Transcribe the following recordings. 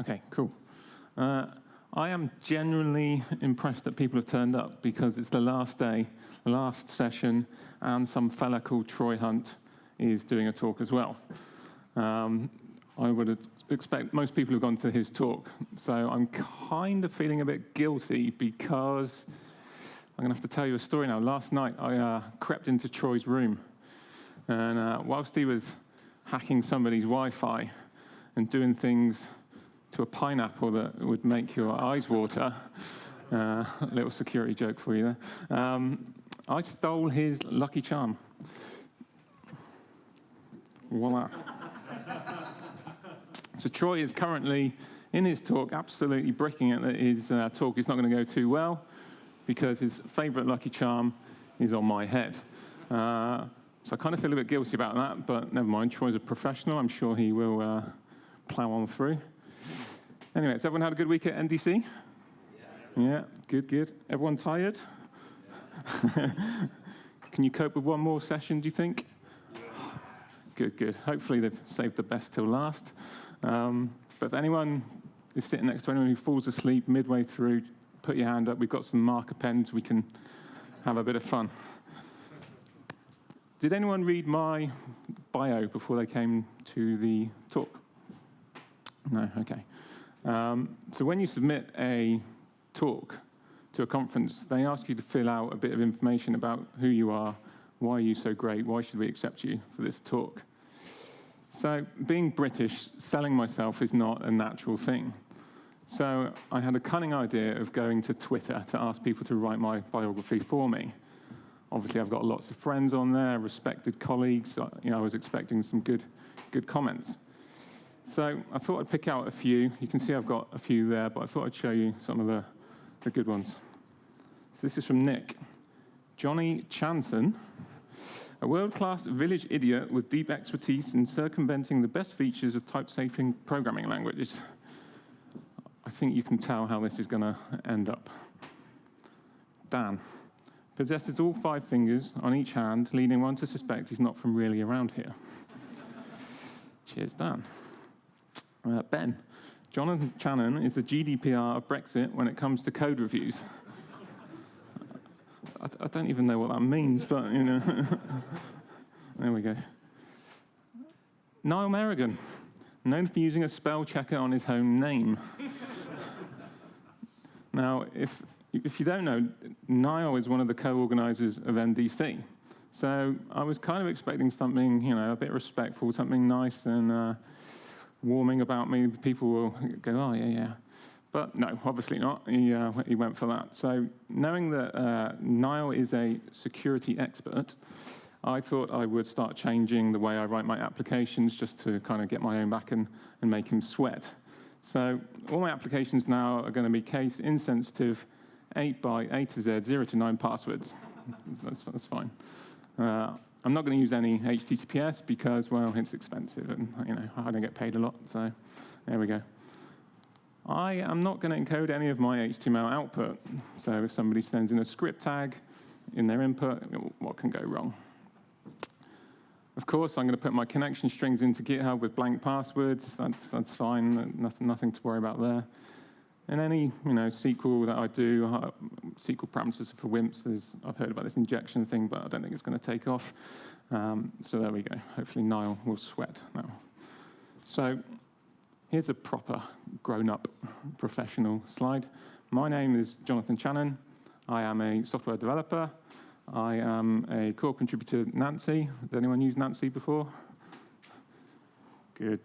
Okay, cool. I am genuinely impressed that people have turned up because it's the last day, the last session, and some fella called Troy Hunt is doing a talk as well. I would expect most people have gone to his talk, so I'm kind of feeling a bit guilty because I'm going to have to tell you a story now. Last night, I crept into Troy's room, and whilst he was hacking somebody's Wi-Fi and doing things to a pineapple that would make your eyes water, a little security joke for you there, I stole his lucky charm. Voila. So Troy is currently, in his talk, absolutely bricking it that his talk is not going to go too well because his favorite lucky charm is on my head. So I kind of feel a bit guilty about that, but never mind. Troy's a professional. I'm sure he will plow on through. Anyway, has everyone had a good week at NDC? Yeah, good. Everyone tired? Can you cope with one more session, do you think? Good. Hopefully they've saved the best till last. But if anyone is sitting next to anyone who falls asleep midway through, put your hand up. We've got some marker pens. We can have a bit of fun. Did anyone read my bio before they came to the talk? No? Okay. So when you submit a talk to a conference, they ask you to fill out a bit of information about who you are, why are you so great, why should we accept you for this talk. So being British, selling myself is not a natural thing. So I had a cunning idea of going to Twitter to ask people to write my biography for me. Obviously, I've got lots of friends on there, respected colleagues. I was expecting some good comments. So I thought I'd pick out a few. You can see I've got a few there, but I thought I'd show you some of the good ones. So this is from Nick. Johnny Chanson, a world-class village idiot with deep expertise in circumventing the best features of type-safe programming languages. I think you can tell how this is going to end up. Dan. Possesses all 5 fingers on each hand, leading one to suspect he's not from really around here. Cheers, Dan. Ben. Jonathan Channon is the GDPR of Brexit when it comes to code reviews. I don't even know what that means, but, there we go. Niall Merrigan, known for using a spell checker on his home name. Now, if you don't know, Niall is one of the co-organizers of NDC. So I was kind of expecting something, a bit respectful, something nice and warming about me. People will go, oh, yeah. But no, obviously not. He went for that. So knowing that Niall is a security expert, I thought I would start changing the way I write my applications just to kind of get my own back and make him sweat. So all my applications now are going to be case insensitive 8 by A to Z, 0 to 9 passwords. That's fine. I'm not going to use any HTTPS because, well, it's expensive and, I don't get paid a lot. So there we go. I am not going to encode any of my HTML output. So if somebody sends in a script tag in their input, what can go wrong? Of course, I'm going to put my connection strings into GitHub with blank passwords. That's fine. Nothing to worry about there. And any SQL that I do, SQL parameters for WIMPs, I've heard about this injection thing, but I don't think it's going to take off. So there we go. Hopefully Niall will sweat now. So here's a proper grown-up professional slide. My name is Jonathan Channon. I am a software developer. I am a core contributor to Nancy. Did anyone use Nancy before? Good.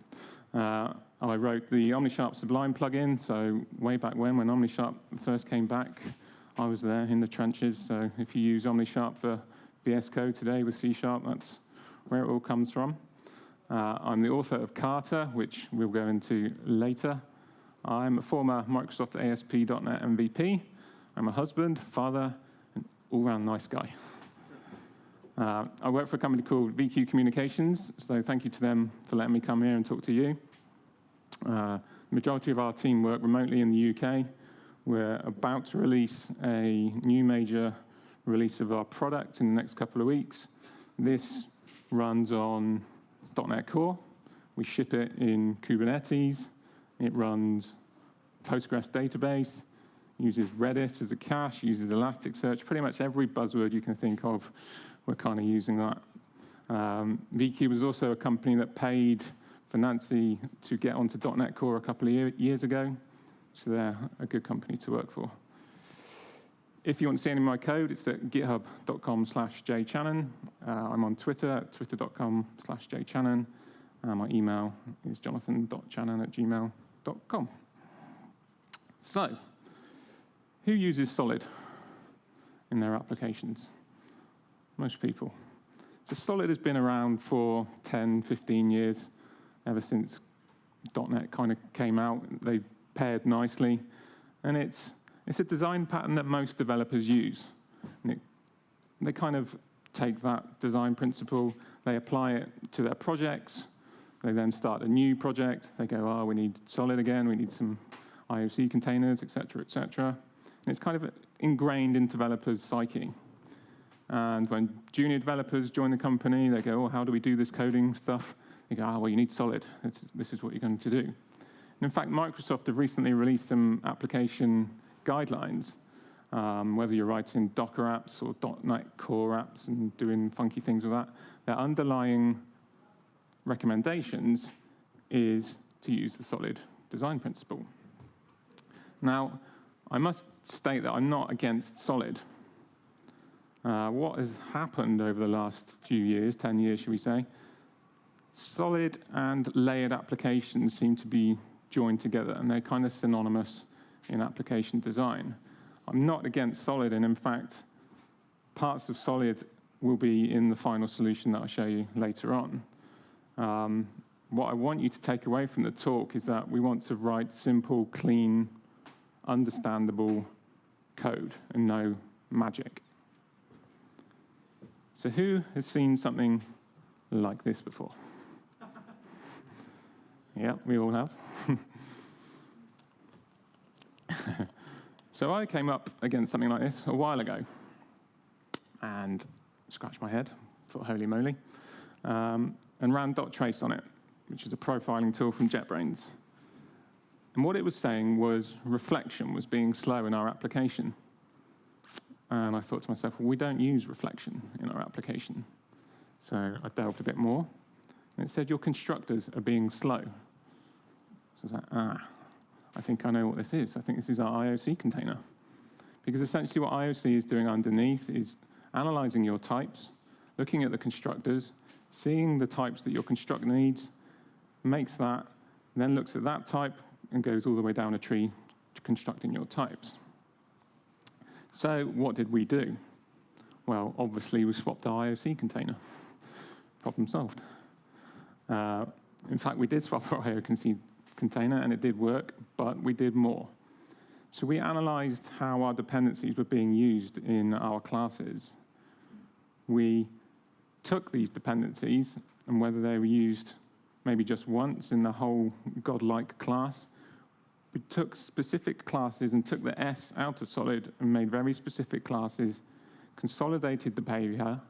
I wrote the OmniSharp Sublime plugin, so way back when OmniSharp first came back, I was there in the trenches. So if you use OmniSharp for VS Code today with C#, that's where it all comes from. I'm the author of Carter, which we'll go into later. I'm a former Microsoft ASP.NET MVP. I'm a husband, father, and all-round nice guy. I work for a company called VQ Communications, so thank you to them for letting me come here and talk to you. The majority of our team work remotely in the UK. We're about to release a new major release of our product in the next couple of weeks. This runs on .NET Core. We ship it in Kubernetes, It runs Postgres database, uses Redis as a cache, uses Elasticsearch. Pretty much every buzzword you can think of, we're kind of using that. VQ was also a company that paid for Nancy to get onto .NET Core a couple of years ago. So they're a good company to work for. If you want to see any of my code, it's at github.com/jchannon. I'm on Twitter at twitter.com/jchannon. My email is jonathan.channon@gmail.com. So, who uses Solid in their applications? Most people. So Solid has been around for 10, 15 years, ever since .NET kind of came out. They paired nicely, and it's a design pattern that most developers use. And they kind of take that design principle, they apply it to their projects, they then start a new project, they go, oh, we need Solid again, we need some IOC containers, et cetera, et cetera. And it's kind of ingrained in developers' psyche. And when junior developers join the company, they go, oh, how do we do this coding stuff? They go, oh, well, you need Solid. This is what you're going to do. And in fact, Microsoft have recently released some application guidelines, whether you're writing Docker apps or .NET Core apps and doing funky things with that. Their underlying recommendations is to use the Solid design principle. Now, I must state that I'm not against Solid. What has happened over the last few years, 10 years, should we say, Solid and layered applications seem to be joined together, and they're kind of synonymous in application design. I'm not against Solid, and in fact, parts of Solid will be in the final solution that I'll show you later on. What I want you to take away from the talk is that we want to write simple, clean, understandable code and no magic. So who has seen something like this before? Yeah, we all have. So I came up against something like this a while ago and scratched my head, thought, holy moly, and ran .trace on it, which is a profiling tool from JetBrains. And what it was saying was reflection was being slow in our application. And I thought to myself, well, we don't use reflection in our application. So I delved a bit more, and it said your constructors are being slow. So I was like, I think I know what this is. I think this is our IOC container. Because essentially what IOC is doing underneath is analyzing your types, looking at the constructors, seeing the types that your constructor needs, makes that, then looks at that type, and goes all the way down a tree to constructing your types. So what did we do? Well, obviously, we swapped our IOC container. Problem solved. In fact, we did swap our IOC container, and it did work, but we did more. So we analyzed how our dependencies were being used in our classes. We took these dependencies, and whether they were used maybe just once in the whole godlike class, we took specific classes and took the S out of Solid and made very specific classes, consolidated the behavior,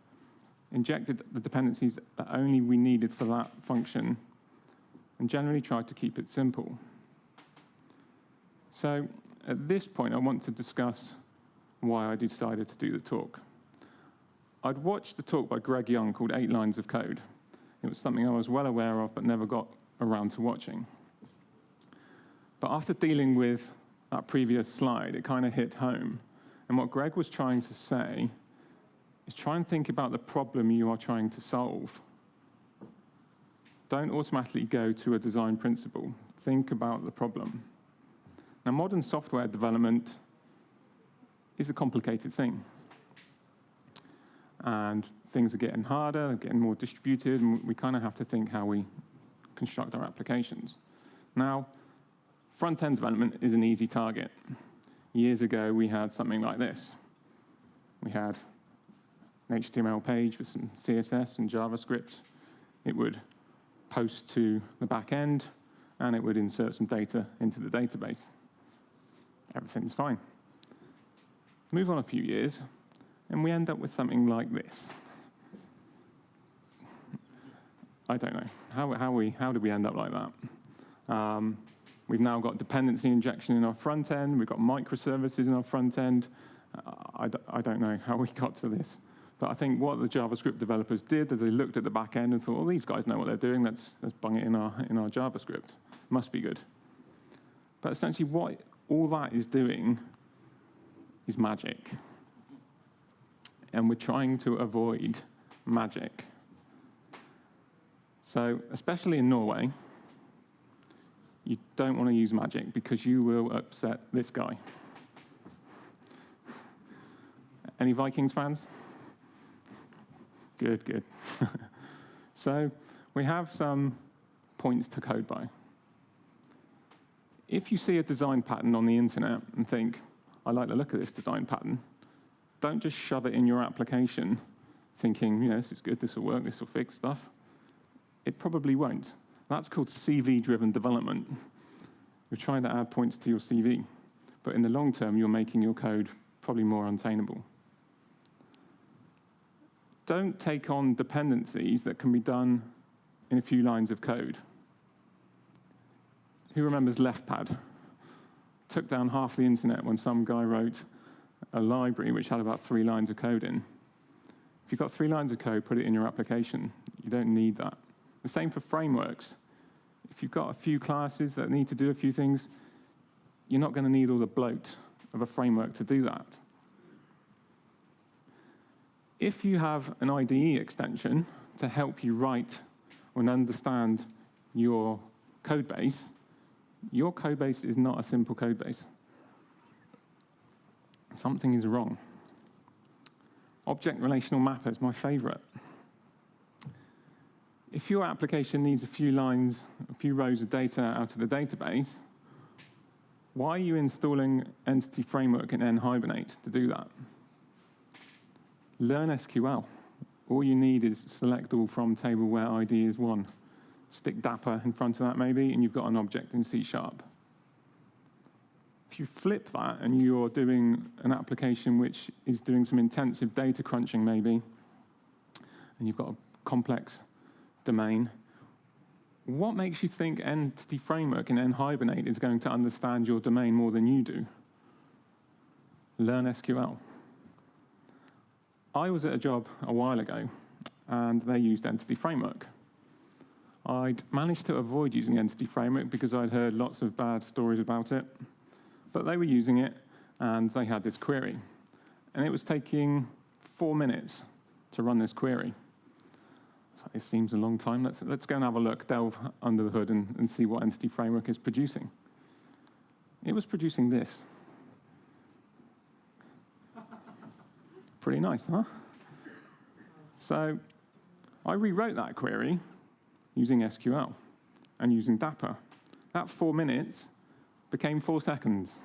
injected the dependencies that only we needed for that function, and generally tried to keep it simple. So at this point, I want to discuss why I decided to do the talk. I'd watched a talk by Greg Young called 8 Lines of Code. It was something I was well aware of, but never got around to watching. But after dealing with that previous slide, it kind of hit home. And what Greg was trying to say is try and think about the problem you are trying to solve. Don't automatically go to a design principle. Think about the problem. Now, modern software development is a complicated thing. And things are getting harder, they're getting more distributed, and we kind of have to think how we construct our applications. Now, front-end development is an easy target. Years ago, we had something like this. We had an HTML page with some CSS and JavaScript. It would post to the back end, and it would insert some data into the database. Everything's fine. Move on a few years, and we end up with something like this. I don't know. How did we end up like that? We've now got dependency injection in our front end. We've got microservices in our front end. I don't know how we got to this. But I think what the JavaScript developers did is they looked at the back end and thought, well, these guys know what they're doing. Let's bung it in our JavaScript. Must be good. But essentially what all that is doing is magic. And we're trying to avoid magic. So especially in Norway, you don't want to use magic because you will upset this guy. Any Vikings fans? Good, good. So we have some points to code by. If you see a design pattern on the internet and think, I like the look of this design pattern, don't just shove it in your application thinking, this is good, this will work, this will fix stuff. It probably won't. That's called CV-driven development. You're trying to add points to your CV, but in the long term, you're making your code probably more untainable. Don't take on dependencies that can be done in a few lines of code. Who remembers LeftPad? Took down half the internet when some guy wrote a library which had about 3 lines of code in. If you've got 3 lines of code, put it in your application. You don't need that. The same for frameworks. If you've got a few classes that need to do a few things, you're not going to need all the bloat of a framework to do that. If you have an IDE extension to help you write and understand your code base, your code base is not a simple code base. Something is wrong. Object relational mapper is my favorite. If your application needs a few lines, a few rows of data out of the database, why are you installing Entity Framework in nhibernate to do that? Learn SQL. All you need is select all from table where ID is 1. Stick Dapper in front of that maybe, and you've got an object in C#. If you flip that and you're doing an application which is doing some intensive data crunching maybe, and you've got a complex domain, what makes you think Entity Framework in nhibernate is going to understand your domain more than you do? Learn SQL. I was at a job a while ago, and they used Entity Framework. I'd managed to avoid using Entity Framework because I'd heard lots of bad stories about it, but they were using it, and they had this query. And it was taking 4 minutes to run this query. It seems a long time. Let's go and have a look, delve under the hood and see what Entity Framework is producing. It was producing this. Pretty nice, huh? So I rewrote that query using SQL and using Dapper. That 4 minutes became 4 seconds.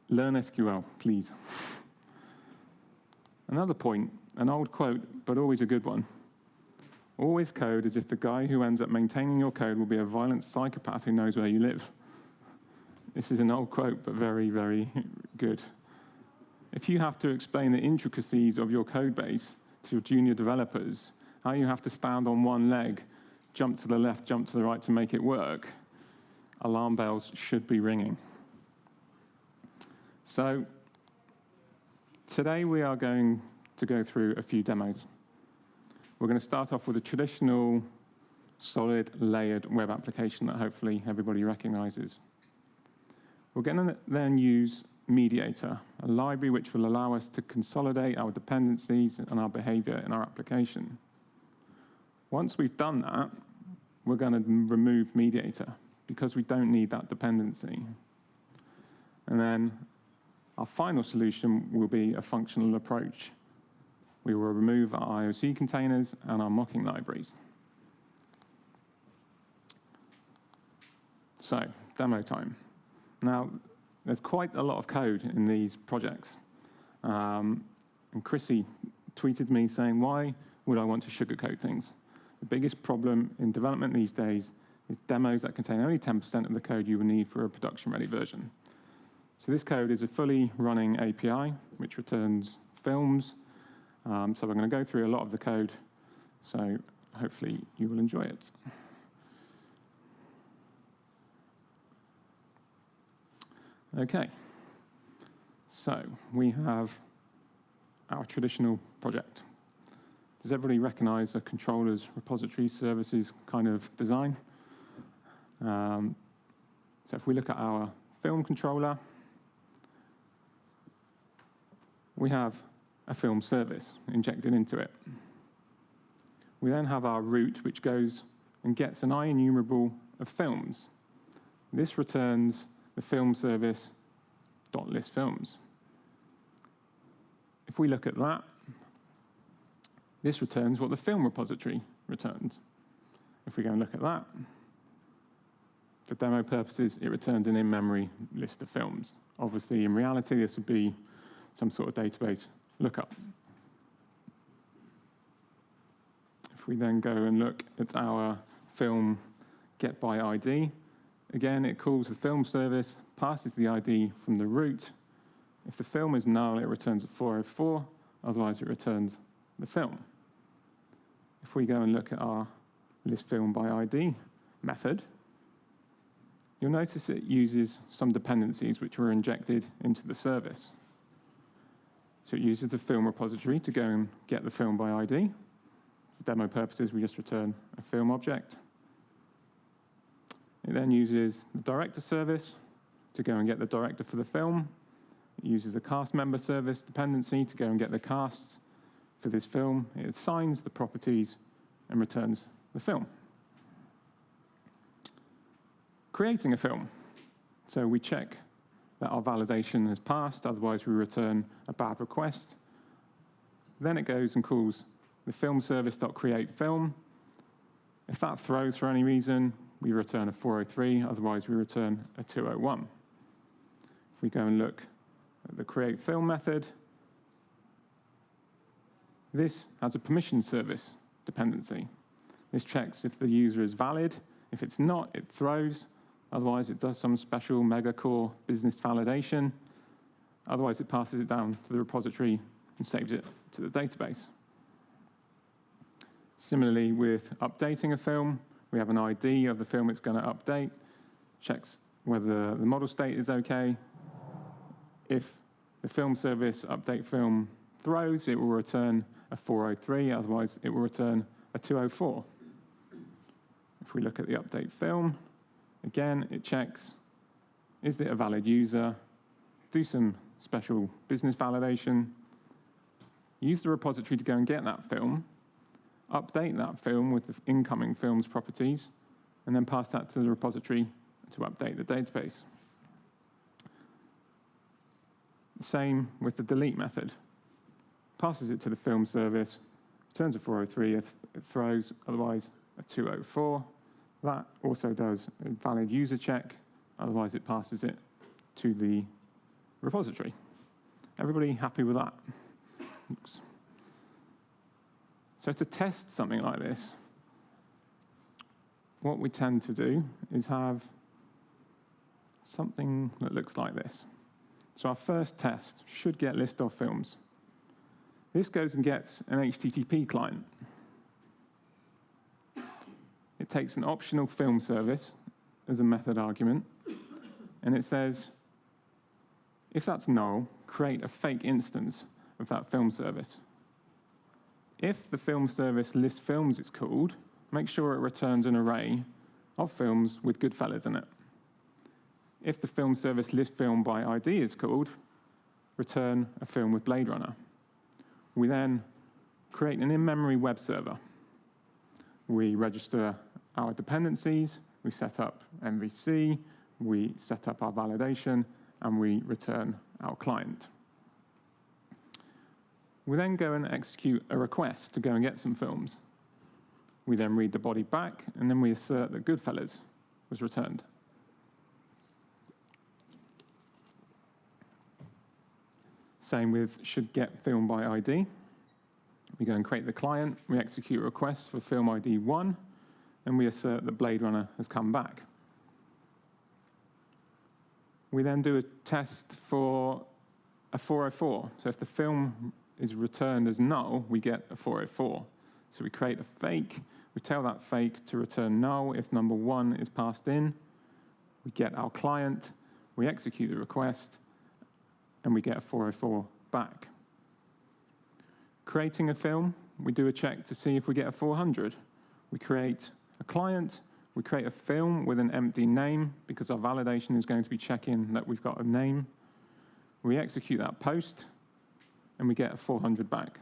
Learn SQL, please. Another point, an old quote, but always a good one. Always code as if the guy who ends up maintaining your code will be a violent psychopath who knows where you live. This is an old quote, but very, very good. If you have to explain the intricacies of your code base to your junior developers, how you have to stand on one leg, jump to the left, jump to the right to make it work, alarm bells should be ringing. So today we are going to go through a few demos. We're going to start off with a traditional, solid, layered web application that hopefully everybody recognizes. We're going to then use Mediator, a library which will allow us to consolidate our dependencies and our behavior in our application. Once we've done that, we're going to remove Mediator because we don't need that dependency. And then our final solution will be a functional approach. We will remove our IOC containers and our mocking libraries. So, demo time. Now, there's quite a lot of code in these projects. And Chrissy tweeted me saying, why would I want to sugarcoat things? The biggest problem in development these days is demos that contain only 10% of the code you will need for a production-ready version. So this code is a fully running API, which returns films. So we're going to go through a lot of the code, so hopefully you will enjoy it. Okay, so we have our traditional project. Does everybody recognize a controller's repository services kind of design? So if we look at our film controller, we have a film service injected into it. We then have our root, which goes and gets an IEnumerable of films. This returns the film service .list films. If we look at that, this returns what the film repository returns. If we go and look at that, for demo purposes, it returns an in-memory list of films. Obviously, in reality, this would be some sort of database lookup. If we then go and look at our film get by ID, again, it calls the film service, passes the ID from the root. If the film is null, it returns a 404, otherwise it returns the film. If we go and look at our list film by ID method, you'll notice it uses some dependencies which were injected into the service. So it uses the film repository to go and get the film by ID. For demo purposes, we just return a film object. It then uses the director service to go and get the director for the film. It uses a cast member service dependency to go and get the casts for this film. It assigns the properties and returns the film. Creating a film. So we check that our validation has passed, otherwise we return a bad request. Then it goes and calls the film service.createFilm. If that throws for any reason, we return a 403, otherwise we return a 201. If we go and look at the createFilm method, this has a permission service dependency. This checks if the user is valid. If it's not, it throws. Otherwise, it does some special mega-core business validation. Otherwise, it passes it down to the repository and saves it to the database. Similarly, with updating a film, we have an ID of the film it's going to update, checks whether the model state is okay. If the film service update film throws, it will return a 403, otherwise it will return a 204. If we look at the update film, again, it checks, is it a valid user? Do some special business validation. Use the repository to go and get that film. Update that film with the incoming film's properties, and then pass that to the repository to update the database. Same with the delete method. Passes it to the film service, returns a 403 if it throws, otherwise a 204. That also does a valid user check, otherwise it passes it to the repository. Everybody happy with that? Oops. So to test something like this, what we tend to do is have something that looks like this. So our first test should get list of films. This goes and gets an HTTP client. It takes an optional film service as a method argument, and it says, if that's null, create a fake instance of that film service. If the film service list films is called, make sure it returns an array of films with Goodfellas in it. If the film service list film by ID is called, return a film with Blade Runner. We then create an in-memory web server. We register our dependencies, we set up MVC, we set up our validation, and we return our client. We then go and execute a request to go and get some films. We then read the body back, and then we assert that Goodfellas was returned. Same with should get film by ID. We go and create the client, we execute a request for film ID 1, and we assert that Blade Runner has come back. We then do a test for a 404. So if the film is returned as null, we get a 404. So we create a fake, we tell that fake to return null if number 1 is passed in. We get our client, we execute the request, and we get a 404 back. Creating a film, we do a check to see if we get a 400. We create a client, we create a film with an empty name, because our validation is going to be checking that we've got a name. We execute that post, and we get a 400 back.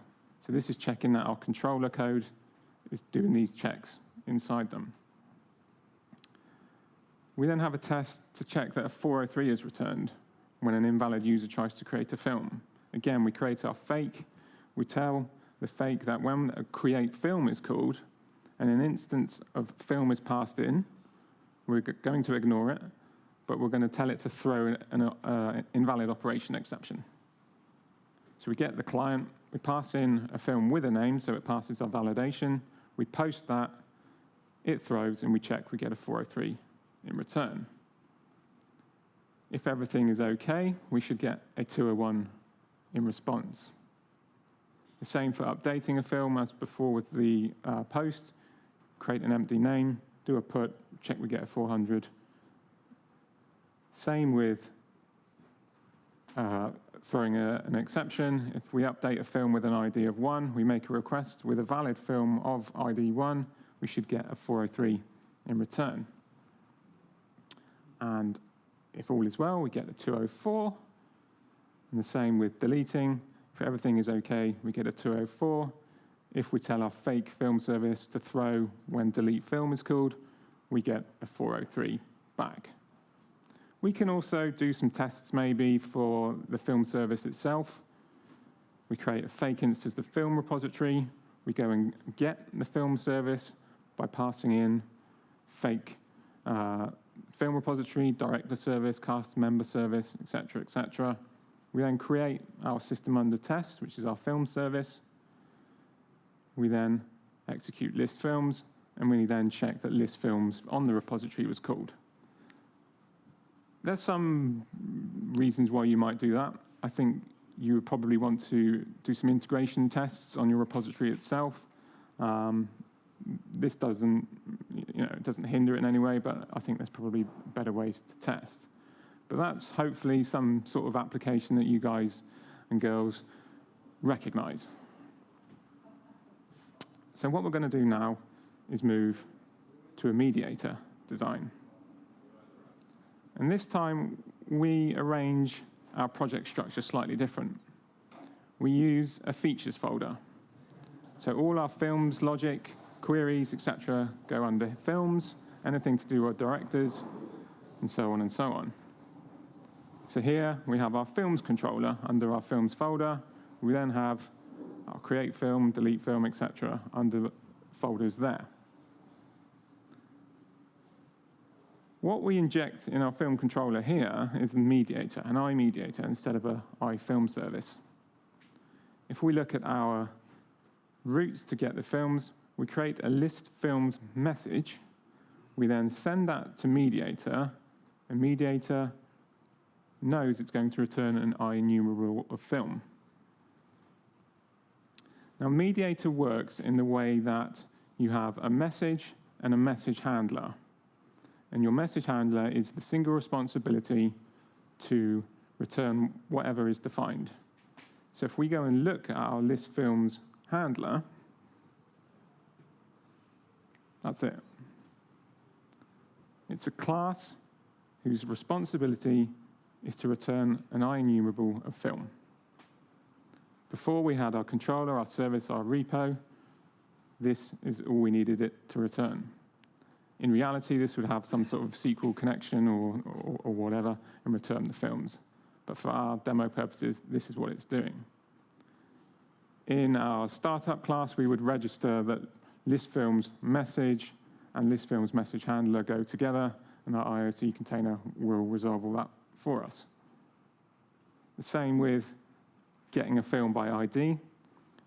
So this is checking that our controller code is doing these checks inside them. We then have a test to check that a 403 is returned when an invalid user tries to create a film. Again, we create our fake. We tell the fake that when a create film is called and an instance of film is passed in, we're going to ignore it, but we're going to tell it to throw an invalid operation exception. So we get the client, we pass in a film with a name, so it passes our validation. We post that, it throws, and we check, we get a 403 in return. If everything is okay, we should get a 201 in response. The same for updating a film as before with the post. Create an empty name, do a put, check we get a 400. Same with throwing an exception. If we update a film with an ID of 1, we make a request with a valid film of ID 1, we should get a 403 in return. And if all is well, we get a 204. And the same with deleting. If everything is okay, we get a 204. If we tell our fake film service to throw when delete film is called, we get a 403 back. We can also do some tests maybe for the film service itself. We create a fake instance of the film repository. We go and get the film service by passing in fake film repository, director service, cast member service, etc., etc. We then create our system under test, which is our film service. We then execute list films, and we then check that list films on the repository was called. There's some reasons why you might do that. I think you would probably want to do some integration tests on your repository itself. This doesn't hinder it in any way, but I think there's probably better ways to test. But that's hopefully some sort of application that you guys and girls recognize. So what we're going to do now is move to a Mediator design. And this time, we arrange our project structure slightly different. We use a features folder. So all our films, logic, queries, etc., go under films, anything to do with directors, and so on and so on. So here we have our films controller under our films folder. We then have our create film, delete film, etc., under folders there. What we inject in our film controller here is the mediator, an iMediator instead of an iFilm service. If we look at our routes to get the films, we create a list films message. We then send that to Mediator, and Mediator knows it's going to return an IEnumerable of film. Now, Mediator works in the way that you have a message and a message handler. And your message handler is the single responsibility to return whatever is defined. So if we go and look at our list films handler, that's it. It's a class whose responsibility is to return an IEnumerable of film. Before we had our controller, our service, our repo, this is all we needed it to return. In reality, this would have some sort of SQL connection or whatever and return the films. But for our demo purposes, this is what it's doing. In our startup class, we would register that list films message and list films message handler go together, and our IoT container will resolve all that for us. The same with getting a film by ID.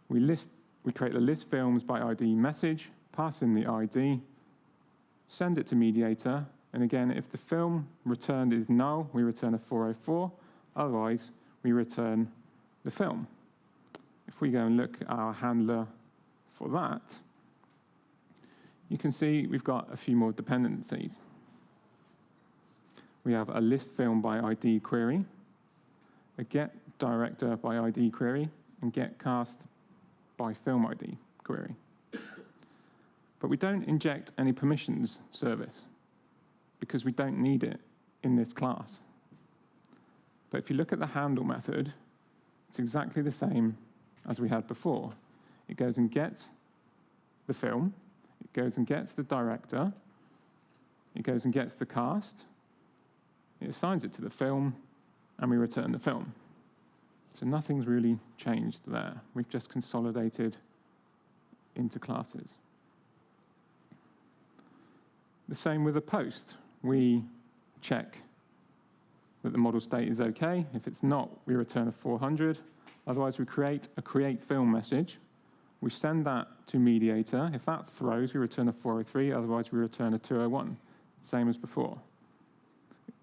We create a list films by ID message, pass in the ID, send it to Mediator, and again, if the film returned is null, we return a 404. Otherwise, we return the film. If we go and look at our handler for that, you can see we've got a few more dependencies. we have a list film by ID query, a get director by ID query, and get cast by film ID query. But we don't inject any permissions service because we don't need it in this class. But if you look at the handle method, it's exactly the same as we had before. It goes and gets the film, it goes and gets the director, it goes and gets the cast, it assigns it to the film, and we return the film. So nothing's really changed there. We've just consolidated into classes. The same with a post. We check that the model state is okay. If it's not, we return a 400. Otherwise, we create a create film message. We send that to Mediator. If that throws, we return a 403. Otherwise, we return a 201, same as before.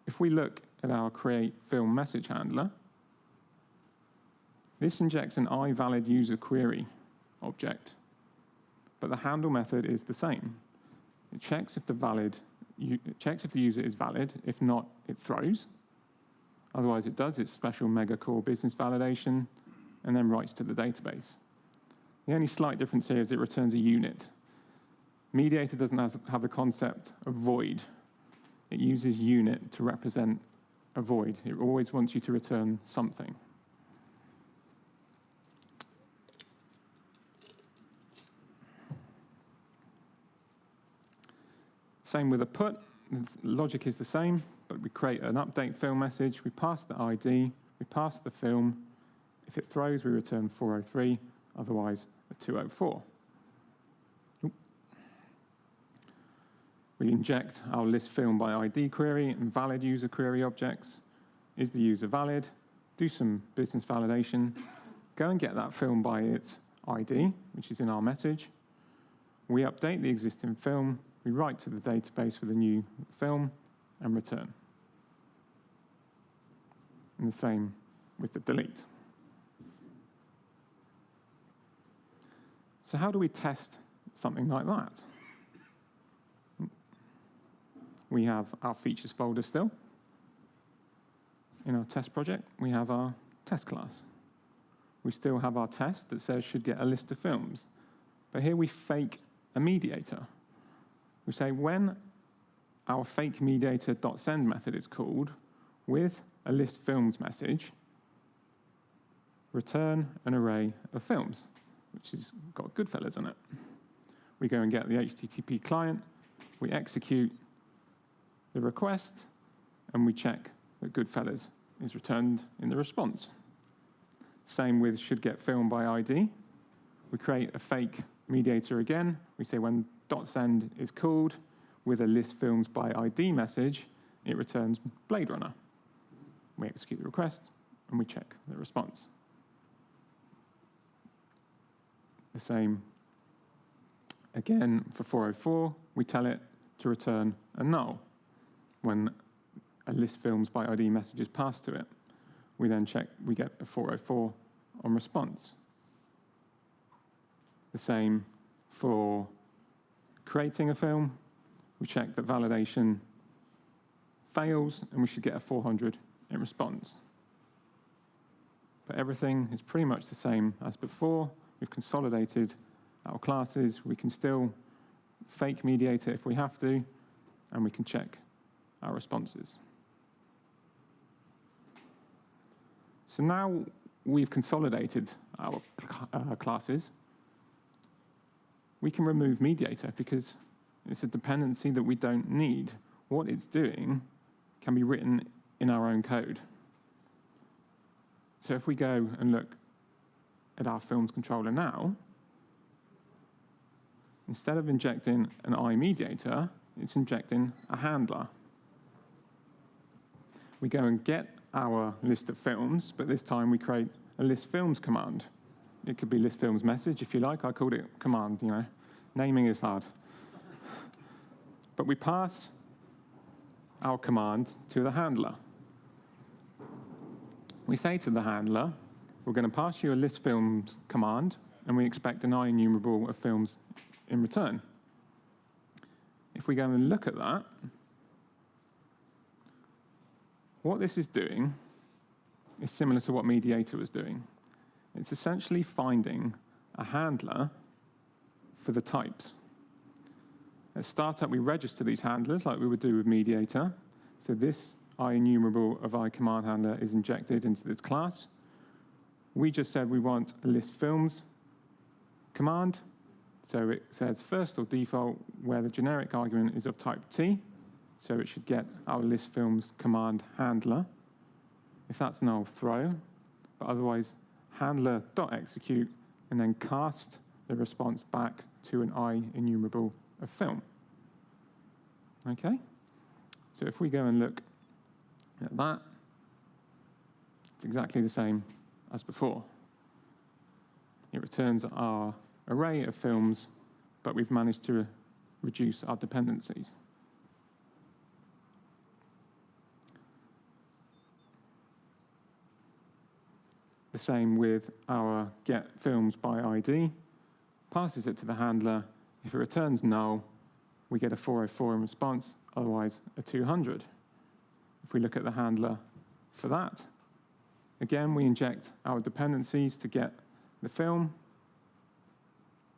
If we look at our create film message handler, this injects an iValidUserQuery object, but the handle method is the same. It checks if the user is valid. If not, it throws. Otherwise, it does its special mega core business validation and then writes to the database. The only slight difference here is it returns a unit. Mediator doesn't have the concept of void. It uses unit to represent a void. It always wants you to return something. Same with a put. The logic is the same, but we create an update film message. We pass the ID. We pass the film. If it throws, we return 403. Otherwise, a 204. We inject our list film by ID query and valid user query objects. Is the user valid? Do some business validation. Go and get that film by its ID, which is in our message. We update the existing film. We write to the database with a new film and return. And the same with the delete. So how do we test something like that? We have our features folder still. In our test project, we have our test class. We still have our test that says should get a list of films. But here we fake a mediator. We say when our fake mediator.send method is called with a list films message, return an array of films, which has got Goodfellas on it. We go and get the HTTP client, we execute the request, and we check that Goodfellas is returned in the response. Same with should get film by ID. We create a fake mediator again. We say when .send is called with a list films by ID message, it returns Blade Runner. We execute the request, and we check the response. The same again for 404. We tell it to return a null when a list films by ID message is passed to it. We then check, we get a 404 on response. The same for creating a film. We check that validation fails, and we should get a 400 in response. But everything is pretty much the same as before. We've consolidated our classes. We can still fake mediator if we have to, and we can check our responses. So now we've consolidated our classes. We can remove mediator because it's a dependency that we don't need. What it's doing can be written in our own code. So if we go and look at our films controller now, instead of injecting an iMediator, it's injecting a handler. We go and get our list of films, but this time we create a list films command. It could be list films message if you like. I called it command, you know. Naming is hard. But we pass our command to the handler. We say to the handler, we're going to pass you a list films command, and we expect an IEnumerable of films in return. If we go and look at that, What this is doing is similar to what Mediator was doing. It's essentially finding a handler for the types. At startup, we register these handlers like we would do with Mediator. So this IEnumerable of iCommand handler is injected into this class. We just said we want a list films command. So it says first or default where the generic argument is of type T. So it should get our list films command handler. If that's null, throw. But otherwise, handler.execute and then cast the response back to an IEnumerable of film. Okay? So if we go and look at that, it's exactly the same as before. It returns our array of films, but we've managed to reduce our dependencies. The same with our get films by ID, passes it to the handler. If it returns null, we get a 404 in response, otherwise a 200. If we look at the handler for that, again, we inject our dependencies to get the film.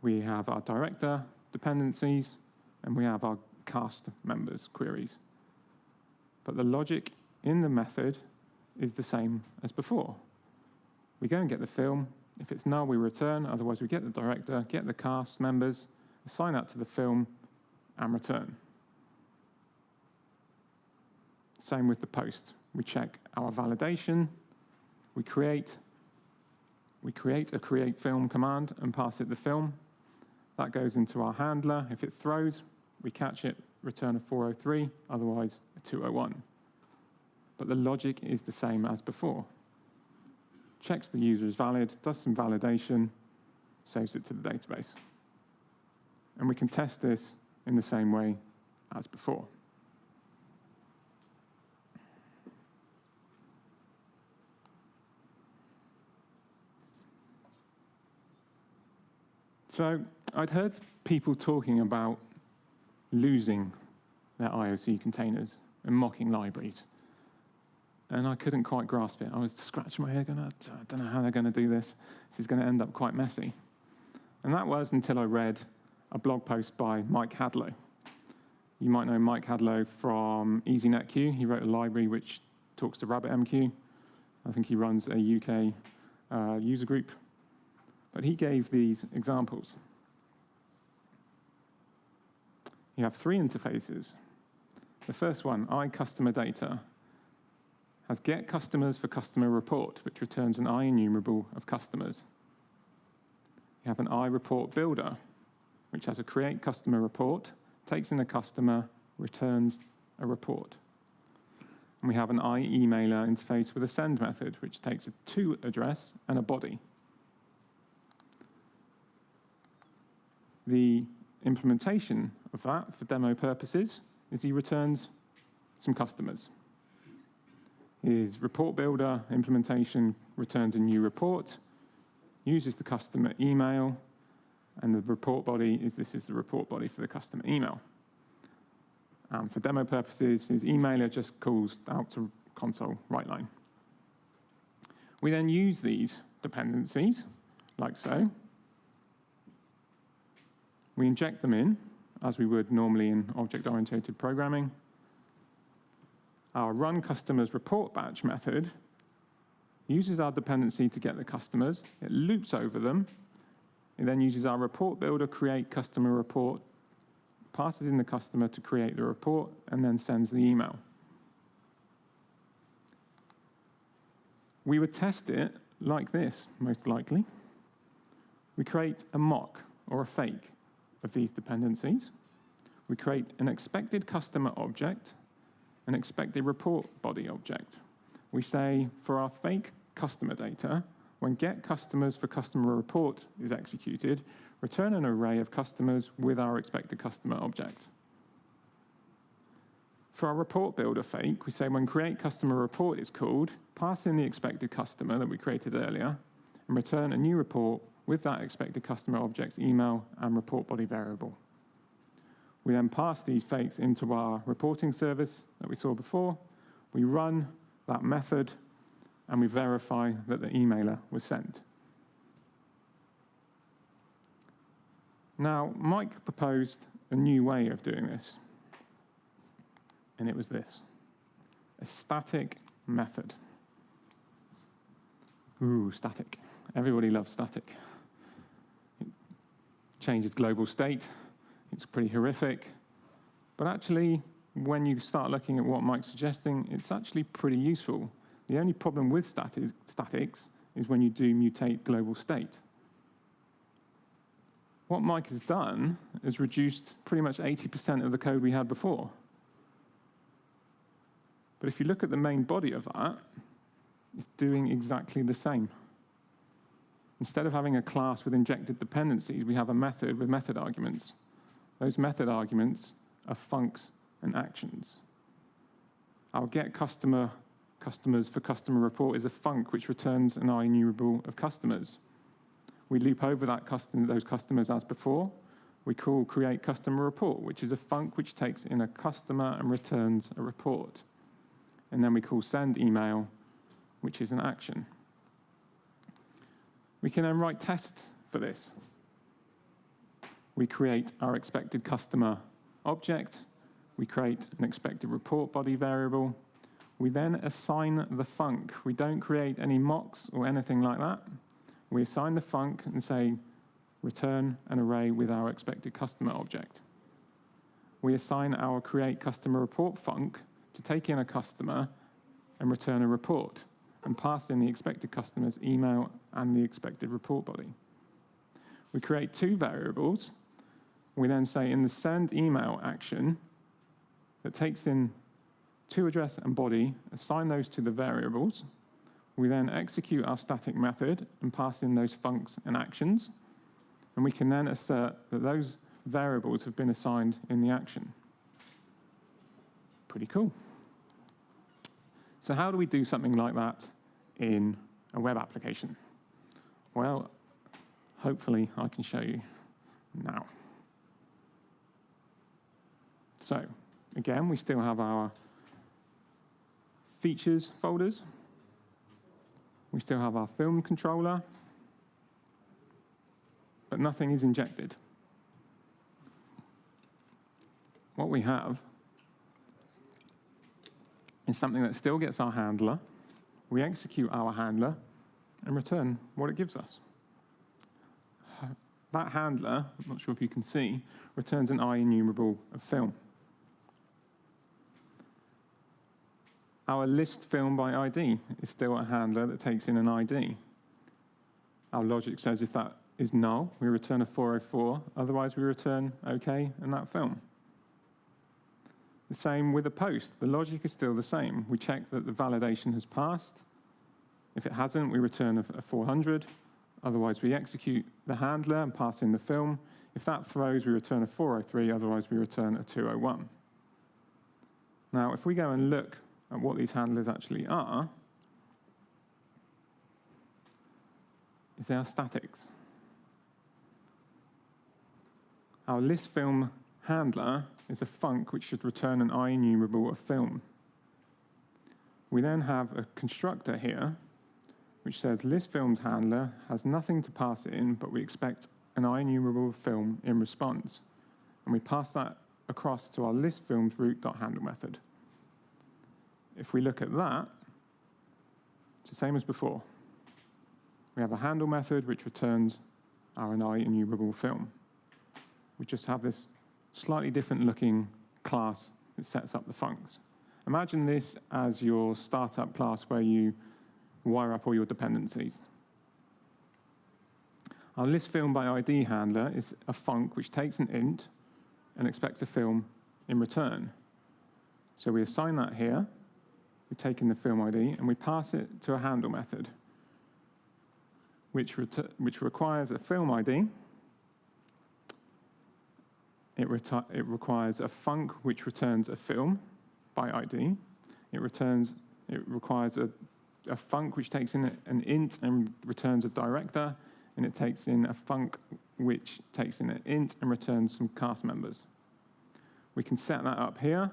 We have our director dependencies, and we have our cast members queries. But the logic in the method is the same as before. We go and get the film. If it's null, we return. Otherwise, we get the director, get the cast members, assign that to the film, and return. Same with the post. We check our validation. We create a create film command and pass it the film. That goes into our handler. If it throws, we catch it, return a 403, otherwise a 201. But the logic is the same as before. Checks the user is valid, does some validation, saves it to the database. And we can test this in the same way as before. So I'd heard people talking about losing their IOC containers and mocking libraries. And I couldn't quite grasp it. I was scratching my head going, I don't know how they're going to do this. This is going to end up quite messy. And that was until I read a blog post by Mike Hadlow. You might know Mike Hadlow from EasyNetQ. He wrote a library which talks to RabbitMQ. I think he runs a UK user group. But he gave these examples. You have three interfaces. The first one, iCustomerData, has get customers for customer report, which returns an IEnumerable of customers. You have an iReport builder, which has a create customer report, takes in a customer, returns a report. And we have an iEmailer interface with a send method, which takes a to address and a body. The implementation of that for demo purposes is he returns some customers. His report builder implementation returns a new report, uses the customer email, and the report body is this is the report body for the customer email. For demo purposes, his emailer just calls out to console write line. We then use these dependencies, like so. We inject them in, as we would normally in object-oriented programming. Our run customers report batch method uses our dependency to get the customers. It loops over them. It then uses our report builder create customer report, passes in the customer to create the report, and then sends the email. We would test it like this, most likely. We create a mock or a fake of these dependencies. We create an expected customer object, an expected report body object. We say for our fake customer data, when get customers for customer report is executed, return an array of customers with our expected customer object. For our report builder fake, we say when create customer report is called, pass in the expected customer that we created earlier, and return a new report with that expected customer object's email and report body variable. We then pass these fakes into our reporting service that we saw before. We run that method, and we verify that the emailer was sent. Now, Mike proposed a new way of doing this, and it was this: a static method. Ooh, static. Everybody loves static. It changes global state. It's pretty horrific. But actually, when you start looking at what Mike's suggesting, it's actually pretty useful. The only problem with statics is when you do mutate global state. What Mike has done is reduced pretty much 80% of the code we had before. But if you look at the main body of that, it's doing exactly the same. Instead of having a class with injected dependencies, we have a method with method arguments. Those method arguments are funcs and actions. Our get customers for customer report is a func which returns an IEnumerable of customers. We loop over those customers as before. We call create customer report, which is a func which takes in a customer and returns a report. And then we call send email, which is an action. We can then write tests for this. We create our expected customer object. We create an expected report body variable. We then assign the func. We don't create any mocks or anything like that. We assign the func and say, return an array with our expected customer object. We assign our create customer report func to take in a customer and return a report, and pass in the expected customer's email and the expected report body. We create two variables. We then say in the send email action that takes in toAddress and body, assign those to the variables. We then execute our static method and pass in those funcs and actions. And we can then assert that those variables have been assigned in the action. Pretty cool. So how do we do something like that in a web application? Well, hopefully I can show you now. So again, we still have our features folders. We still have our film controller, but nothing is injected. What we have is something that still gets our handler. We execute our handler and return what it gives us. That handler, I'm not sure if you can see, returns an IEnumerable of film. Our list film by ID is still a handler that takes in an ID. Our logic says if that is null, we return a 404, otherwise we return OK and that film. The same with a post. The logic is still the same. We check that the validation has passed. If it hasn't, we return a 400. Otherwise, we execute the handler and pass in the film. If that throws, we return a 403. Otherwise, we return a 201. Now, if we go and look at what these handlers actually are, is they are statics. Our list film handler is a func which should return an IEnumerable of film. We then have a constructor here which says list films handler has nothing to pass it in, but we expect an IEnumerable of film in response. And we pass that across to our list films root.handle method. If we look at that, it's the same as before. We have a handle method which returns our IEnumerable film. We just have this slightly different looking class that sets up the funcs. Imagine this as your startup class where you wire up all your dependencies. Our list film by ID handler is a func which takes an int and expects a film in return. So we assign that here, we take in the film ID, and we pass it to a handle method, which requires a film ID. It requires a func which returns a film by ID. It requires a func which takes in an int and returns a director, and it takes in a func which takes in an int and returns some cast members. We can set that up here.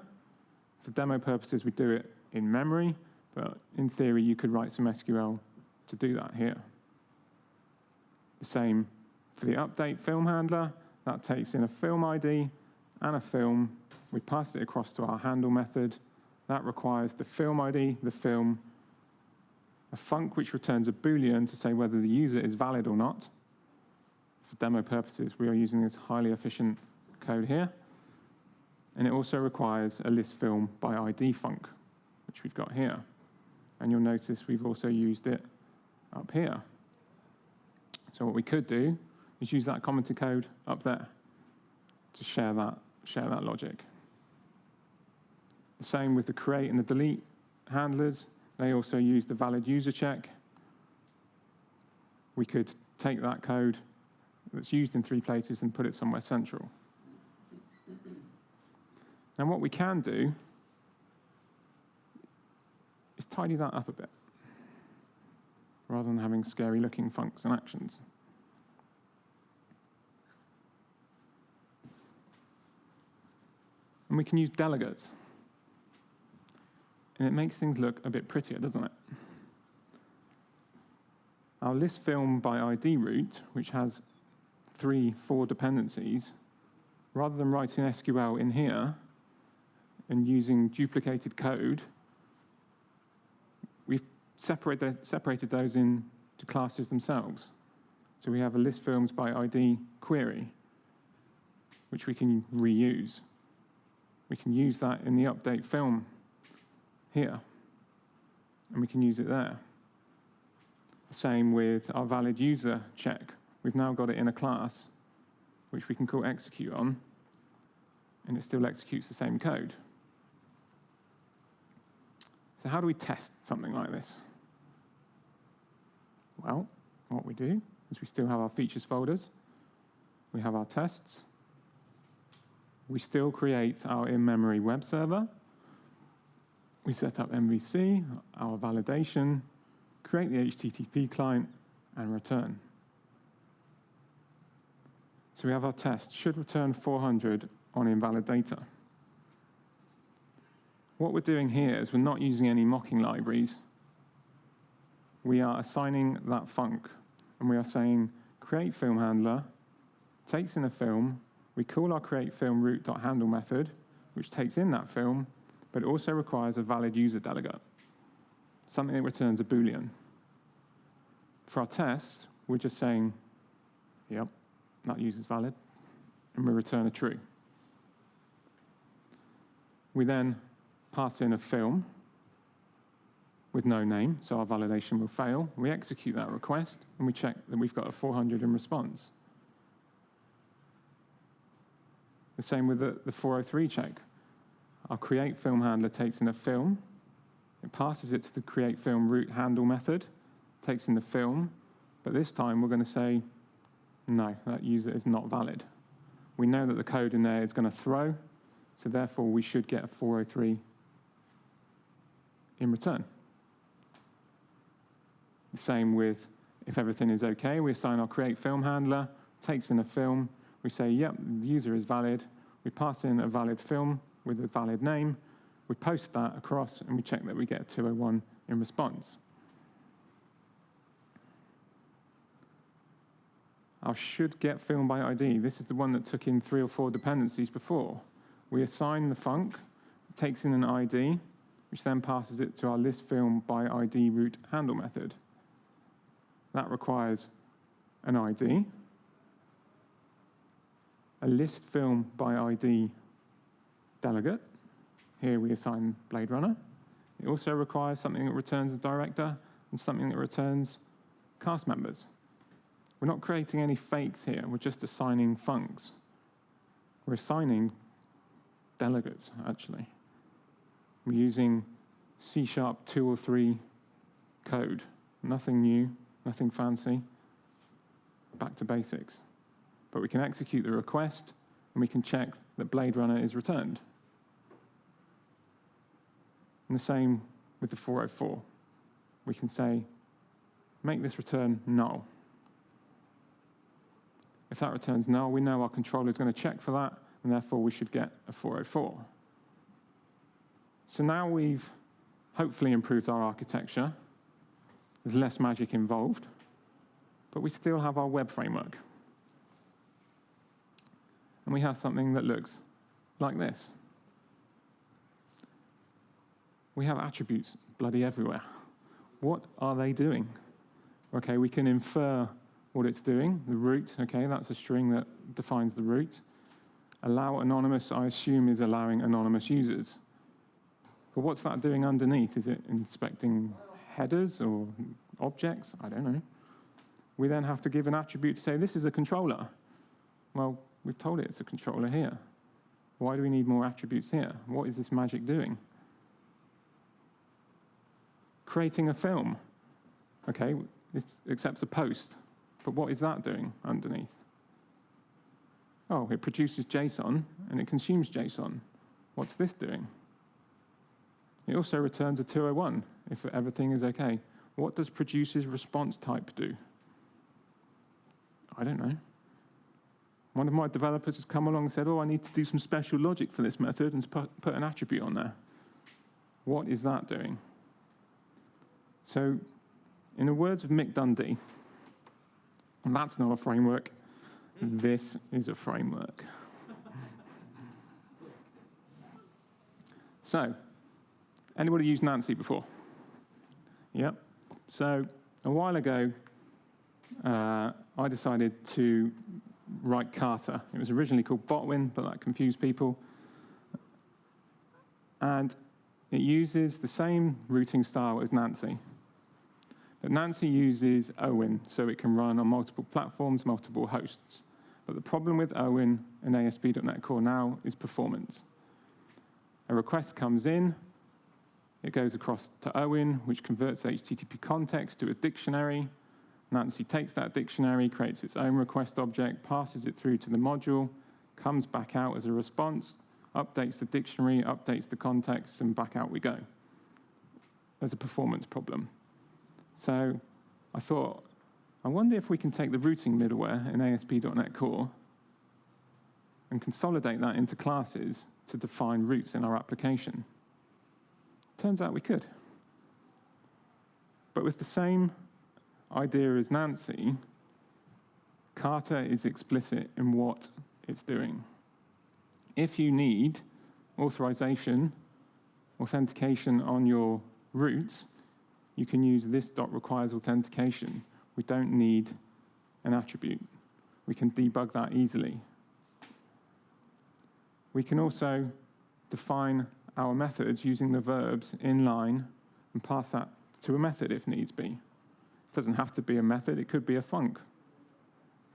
For demo purposes, we do it in memory, But in theory, you could write some SQL to do that here. The same for the update film handler. That takes in a film ID and a film. We pass it across to our handle method. That requires the film ID, the film, a func which returns a Boolean to say whether the user is valid or not. For demo purposes, we are using this highly efficient code here. And it also requires a list film by ID func, which we've got here. And you'll notice we've also used it up here. So what we could do is use that commented code up there to share that logic. The same with the create and the delete handlers. They also use the valid user check. We could take that code that's used in 3 places and put it somewhere central. Now what we can do is tidy that up a bit, rather than having scary looking funcs and actions. And we can use delegates. And it makes things look a bit prettier, doesn't it? Our list film by ID route, which has 4 dependencies, rather than writing SQL in here and using duplicated code, we've separated those into classes themselves. So we have a list films by ID query, which we can reuse. We can use that in the update film here, and we can use it there. Same with our valid user check. We've now got it in a class, which we can call execute on, and it still executes the same code. So how do we test something like this? Well, what we do is we still have our features folders. We have our tests. We still create our in-memory web server. We set up MVC, our validation, create the HTTP client, and return. So we have our test, should return 400 on invalid data. What we're doing here is we're not using any mocking libraries. We are assigning that func, and we are saying create film handler, takes in a film, we call our create film root.handle method, which takes in that film, but it also requires a valid user delegate, something that returns a Boolean. For our test, we're just saying, yep, that user's valid, and we return a true. We then pass in a film with no name, so our validation will fail. We execute that request, and we check that we've got a 400 in response. The same with the 403 check. Our create film handler takes in a film. It passes it to the create film root handle method, takes in the film, but this time we're going to say, no, that user is not valid. We know that the code in there is going to throw, so therefore we should get a 403 in return. The same with if everything is okay, we assign our create film handler, takes in a film, we say, yep, the user is valid, we pass in a valid film with a valid name, we post that across, and we check that we get a 201 in response. Our should get film by ID. This is the one that took in 3 or 4 dependencies before. We assign the func, it takes in an ID, which then passes it to our list film by ID root handle method. That requires an ID, a list film by ID delegate. Here we assign Blade Runner. It also requires something that returns a director and something that returns cast members. We're not creating any fakes here. We're just assigning funcs. We're assigning delegates, actually. We're using C# 2 or 3 code. Nothing new, nothing fancy. Back to basics. But we can execute the request, and we can check that Blade Runner is returned. And the same with the 404. We can say, make this return null. If that returns null, we know our controller is going to check for that, and therefore we should get a 404. So now we've hopefully improved our architecture. There's less magic involved, but we still have our web framework. And we have something that looks like this. We have attributes bloody everywhere. What are they doing? Okay, we can infer what it's doing. The root, okay, that's a string that defines the root. Allow anonymous, I assume, is allowing anonymous users. But what's that doing underneath? Is it inspecting headers or objects? I don't know. We then have to give an attribute to say, this is a controller. Well, we've told it it's a controller here. Why do we need more attributes here? What is this magic doing? Creating a film. Okay, it accepts a post. But what is that doing underneath? Oh, it produces JSON, and it consumes JSON. What's this doing? It also returns a 201 if everything is okay. What does produces response type do? I don't know. One of my developers has come along and said, oh, I need to do some special logic for this method and put an attribute on there. What is that doing? So, in the words of Mick Dundee, that's not a framework. This is a framework. So, anybody used Nancy before? Yep. So, a while ago, I decided to write Carter. It was originally called Botwin, but that confused people. And it uses the same routing style as Nancy. But Nancy uses Owin, so it can run on multiple platforms, multiple hosts. But the problem with Owin and ASP.NET Core now is performance. A request comes in, it goes across to Owin, which converts the HTTP context to a dictionary. Nancy takes that dictionary, creates its own request object, passes it through to the module, comes back out as a response, updates the dictionary, updates the context, and back out we go. There's a performance problem. So I thought, I wonder if we can take the routing middleware in ASP.NET Core and consolidate that into classes to define routes in our application. Turns out we could. But with the same idea as Nancy, Carter is explicit in what it's doing. If you need authentication on your routes, you can use this .requires authentication. We don't need an attribute. We can debug that easily. We can also define our methods using the verbs inline and pass that to a method if needs be. It doesn't have to be a method, it could be a func.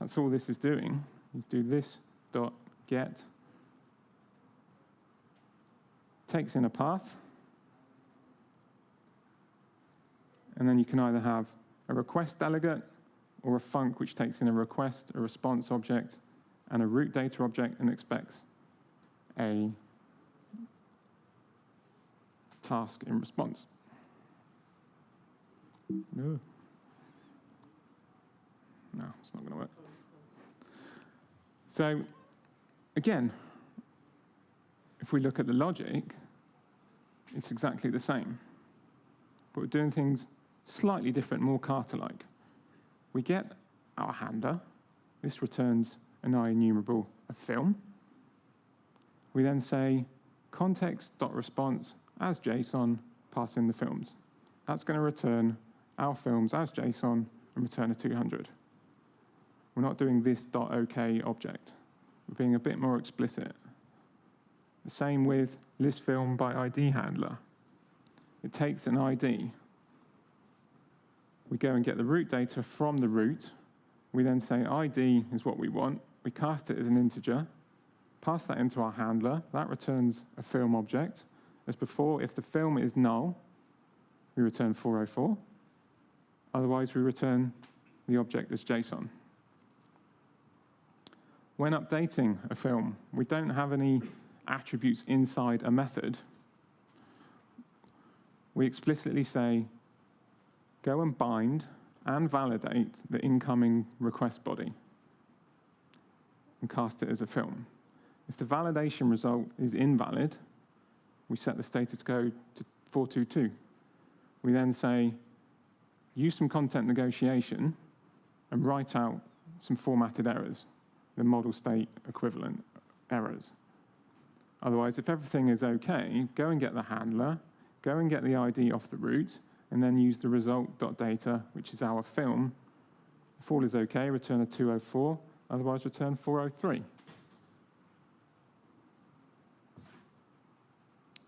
That's all this is doing. You do this .get, takes in a path, and then you can either have a request delegate or a func which takes in a request, a response object, and a root data object and expects a task in response. No, it's not going to work. So, again, if we look at the logic, it's exactly the same. But we're doing things slightly different, more Carter-like. We get our handler. This returns an IEnumerable of film. We then say context.response as JSON, pass in the films. That's going to return our films as JSON and return a 200. We're not doing this .ok object. We're being a bit more explicit. The same with listFilm by ID handler. It takes an ID. We go and get the root data from the root. We then say ID is what we want. We cast it as an integer, pass that into our handler. That returns a film object. As before, if the film is null, we return 404. Otherwise, we return the object as JSON. When updating a film, we don't have any attributes inside a method. We explicitly say, go and bind and validate the incoming request body and cast it as a film. If the validation result is invalid, we set the status code to 422. we then say, use some content negotiation and write out some formatted errors, the model state equivalent errors. Otherwise, if everything is okay, go and get the handler, go and get the ID off the root, and then use the result.data, which is our film. If all is okay, return a 204, otherwise return 403.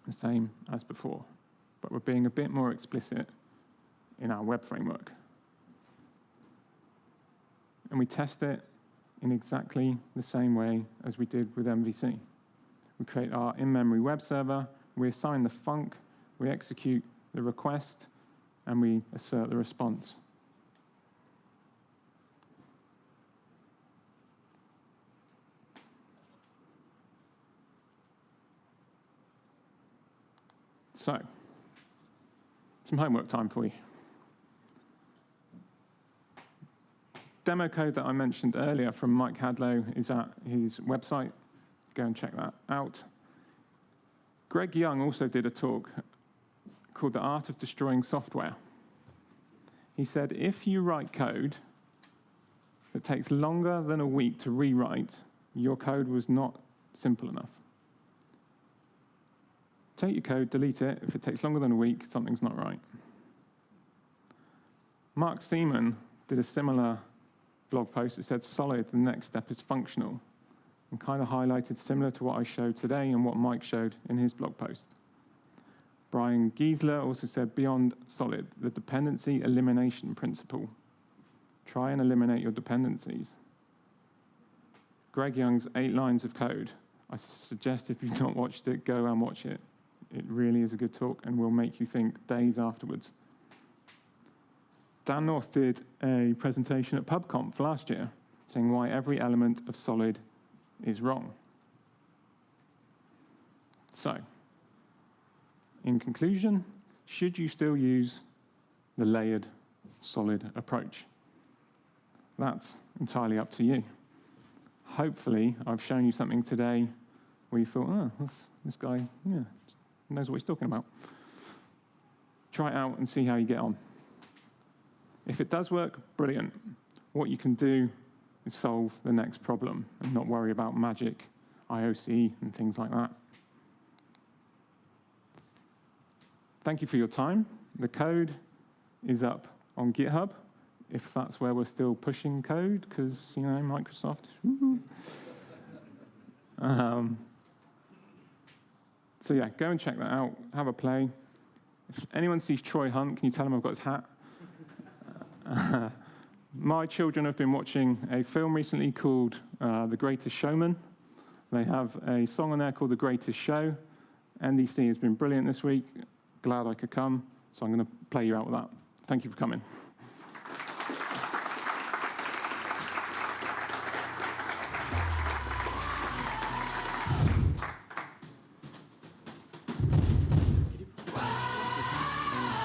The same as before, but we're being a bit more explicit in our web framework. And we test it in exactly the same way as we did with MVC. We create our in-memory web server, we assign the func, we execute the request, and we assert the response. So, some homework time for you. Demo code that I mentioned earlier from Mike Hadlow is at his website. Go and check that out. Greg Young also did a talk called The Art of Destroying Software. He said, if you write code that takes longer than a week to rewrite, your code was not simple enough. Take your code, delete it. If it takes longer than a week, something's not right. Mark Seaman did a similar blog post that said, solid, the next step is functional, and kind of highlighted similar to what I showed today and what Mike showed in his blog post. Brian Giesler also said, beyond solid, the dependency elimination principle. Try and eliminate your dependencies. Greg Young's 8 lines of code. I suggest if you've not watched it, go and watch it. It really is a good talk and will make you think days afterwards. Dan North did a presentation at PubConf last year saying why every element of solid is wrong. So, in conclusion, should you still use the layered solid approach? That's entirely up to you. Hopefully, I've shown you something today where you thought, oh, this guy knows what he's talking about. Try it out and see how you get on. If it does work, brilliant. What you can do is solve the next problem and not worry about magic, IOC, and things like that. Thank you for your time. The code is up on GitHub, if that's where we're still pushing code, because, Microsoft. So yeah, go and check that out. Have a play. If anyone sees Troy Hunt, can you tell him I've got his hat? My children have been watching a film recently called The Greatest Showman. They have a song on there called The Greatest Show. NDC has been brilliant this week. Glad I could come, so I'm going to play you out with that. Thank you for coming.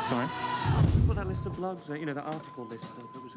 Sorry? Well, that list of blogs, that article list. That was...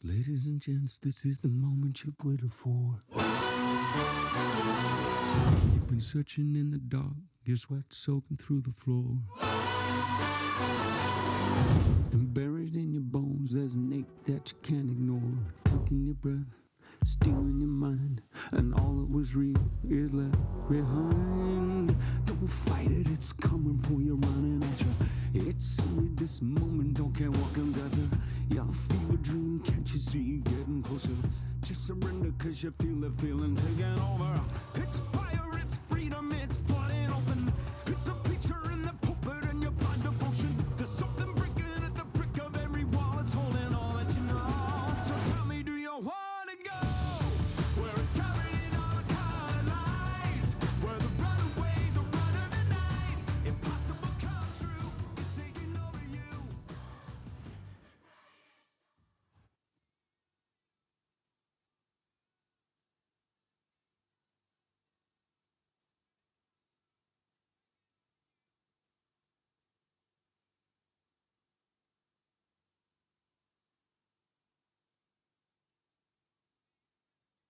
Ladies and gents, this is the moment you've waited for. You've been searching in the dark, your sweat soaking through the floor. And buried in your bones, there's an ache that you can't ignore. Taking your breath, stealing your mind, and all that was real is left behind. Don't fight it, it's coming for you, running at you. It's only this moment, don't care what can gather. Your fever dream, can't you see you getting closer? Just surrender, cause you feel the feeling taking over. It's fire, it's freedom, it's fun.